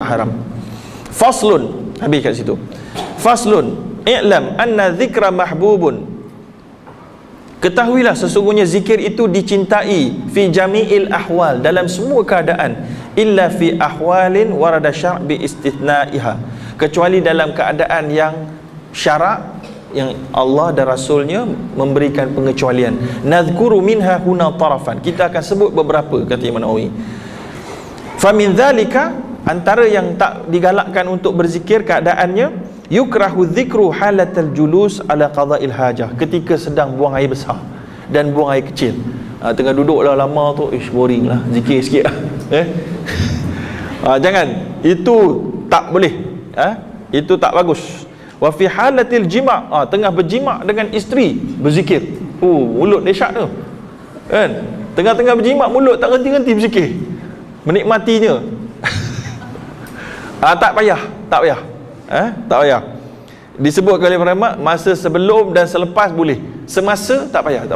haram. Faslun, habis kat situ. Faslun, i'lam anna dzikra mahbubun. Ketahuilah sesungguhnya zikir itu dicintai fi jami'il ahwal, dalam semua keadaan, illa fi ahwalin warada syar' bi istitna'iha, kecuali dalam keadaan yang syarak, yang Allah dan Rasulnya memberikan pengecualian. Nadhkuru minha huna tarafan, kita akan sebut beberapa, kata Imam Nawawi. Fa min dzalika, antara yang tak digalakkan untuk berzikir keadaannya, yukrahu dzikru halatal julus ala qada'il hajah, ketika sedang buang air besar dan buang air kecil. Tengah duduk dah lama tu, boring lah, zikir sikit lah. Jangan, itu tak boleh, itu tak bagus. Wa fi halatil jima', tengah berjima' dengan isteri, berzikir. Mulut dahsyat tu kan, tengah-tengah berjima' mulut tak henti-henti berzikir, menikmatinya. Tak payah, tak payah. Disebut oleh ulama, masa sebelum dan selepas boleh, semasa tak payah.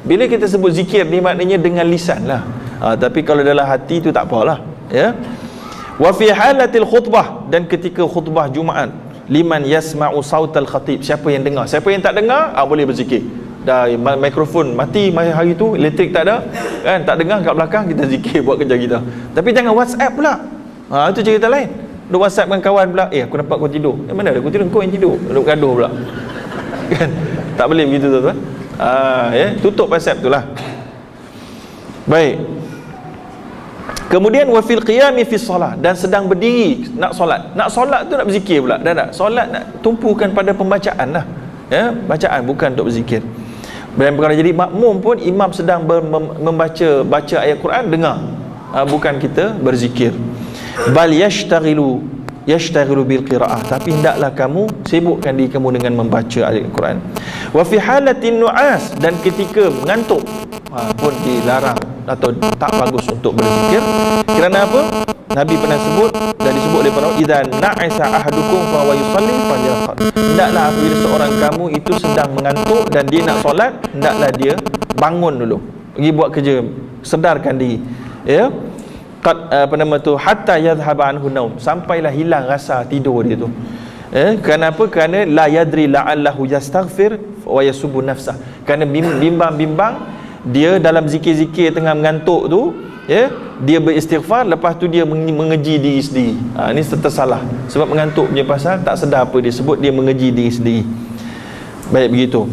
Bila kita sebut zikir ni maknanya dengan lisan lah, tapi kalau dalam hati tu tak apalah, ya. Wa fi halatil khutbah, dan ketika khutbah Jumaat, liman yasma'u sautal khatib, siapa yang dengar. Siapa yang tak dengar, boleh berzikir. Dah mikrofon mati hari tu, elektrik tak ada kan, tak dengar kat belakang, kita zikir buat kerja kita. Tapi jangan WhatsApp pula, itu cerita lain. Duk WhatsApp dengan kawan pula, aku nampak kau tidur. Mana ada kau tidur, kau yang tidur. Duk gaduh pula. Kan? Tak boleh begitu tuan-tuan. Tutup WhatsApp tu lah. Baik. Kemudian wa fil qiyami fi shalah, dan sedang berdiri nak solat. Nak solat tu nak berzikir pula. Dah tak? Solat nak tumpukan pada pembacaan lah. Ya, bacaan, bukan untuk berzikir. Dan kalau jadi makmum pun, imam sedang baca ayat Quran, dengar. Bukan kita berzikir. Bal yashtaghilu bil qiraah, tapi hendaklah kamu sibukkan diri kamu dengan membaca ayat Al-Quran. Wa fi halatin nu'as, dan ketika mengantuk pun dilarang atau tak bagus untuk berzikir. Kerana apa? Nabi pernah sebut, dan disebut oleh para ulama, idza na'isa ahadukum fa huwa yusalli falyaqra, hendaklah apabila seorang kamu itu sedang mengantuk dan dia nak solat, hendaklah dia bangun dulu, pergi buat kerja, sedarkan diri, ya. Hatta yadhhab anhu naum, sampailah hilang rasa tidur dia tu. Kenapa? Kerana la yadri la'allahu yastaghfir wa yasubbu nafsah, kerana bimbang dia dalam zikir-zikir tengah mengantuk tu, ya, dia beristighfar, lepas tu dia mengeji diri sendiri. Ini tersalah, sebab mengantuk punya pasal tak sedar apa dia sebut, dia mengeji diri sendiri. Baik, begitu.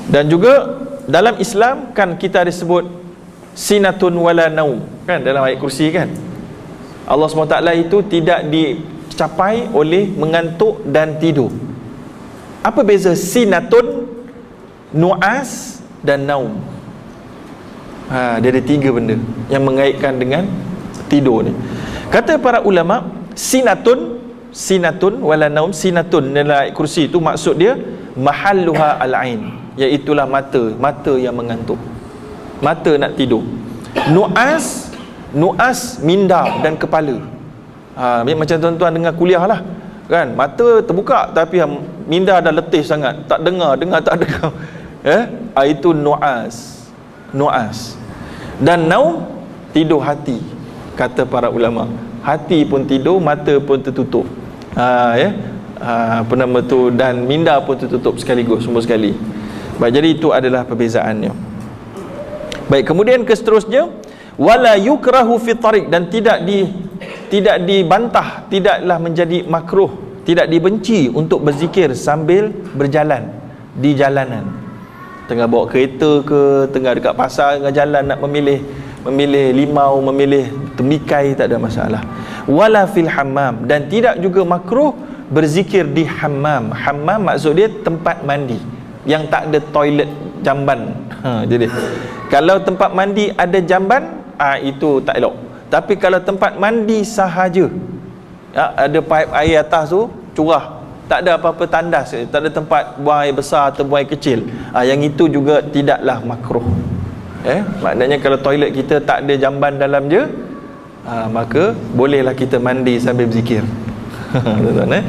Dan juga dalam Islam kan kita ada sebut sinatun wala naum, kan, dalam ayat kursi kan, Allah SWT itu tidak dicapai oleh mengantuk dan tidur. Apa beza sinatun, nu'as dan naum? Dia ada 3 benda yang mengaitkan dengan tidur ni. Kata para ulama, sinatun wala naum, sinatun dalam ayat kursi itu maksud dia mahalluha al-ain, iaitulah mata yang mengantuk, mata nak tidur. Nu'as minda dan kepala. Macam tuan-tuan dengar kuliah lah kan, mata terbuka tapi minda dah letih sangat, tak dengar tak dengar. Itu nu'as. Dan naum, tidur hati. Kata para ulama, hati pun tidur, mata pun tertutup. Dan minda pun tertutup sekaligus, semua sekali. Baik, jadi itu adalah perbezaannya. Baik, kemudian ke seterusnya, wala yukrahu fi tariq, dan tidak dibantah, tidaklah menjadi makruh, tidak dibenci untuk berzikir sambil berjalan di jalanan. Tengah bawa kereta ke, tengah dekat pasar, tengah jalan nak memilih limau, memilih temikai, tak ada masalah. Wala fil hammam, dan tidak juga makruh berzikir di hammam. Hammam maksud dia tempat mandi yang tak ada toilet jamban. Jadi kalau tempat mandi ada jamban, itu tak elok. Tapi kalau tempat mandi sahaja, ada paip air atas tu curah, tak ada apa-apa tandas, tak ada tempat buang air besar atau buang air kecil, yang itu juga tidaklah makruh. Maknanya kalau toilet kita tak ada jamban dalam je, maka bolehlah kita mandi sambil berzikir. Tuan-tuan,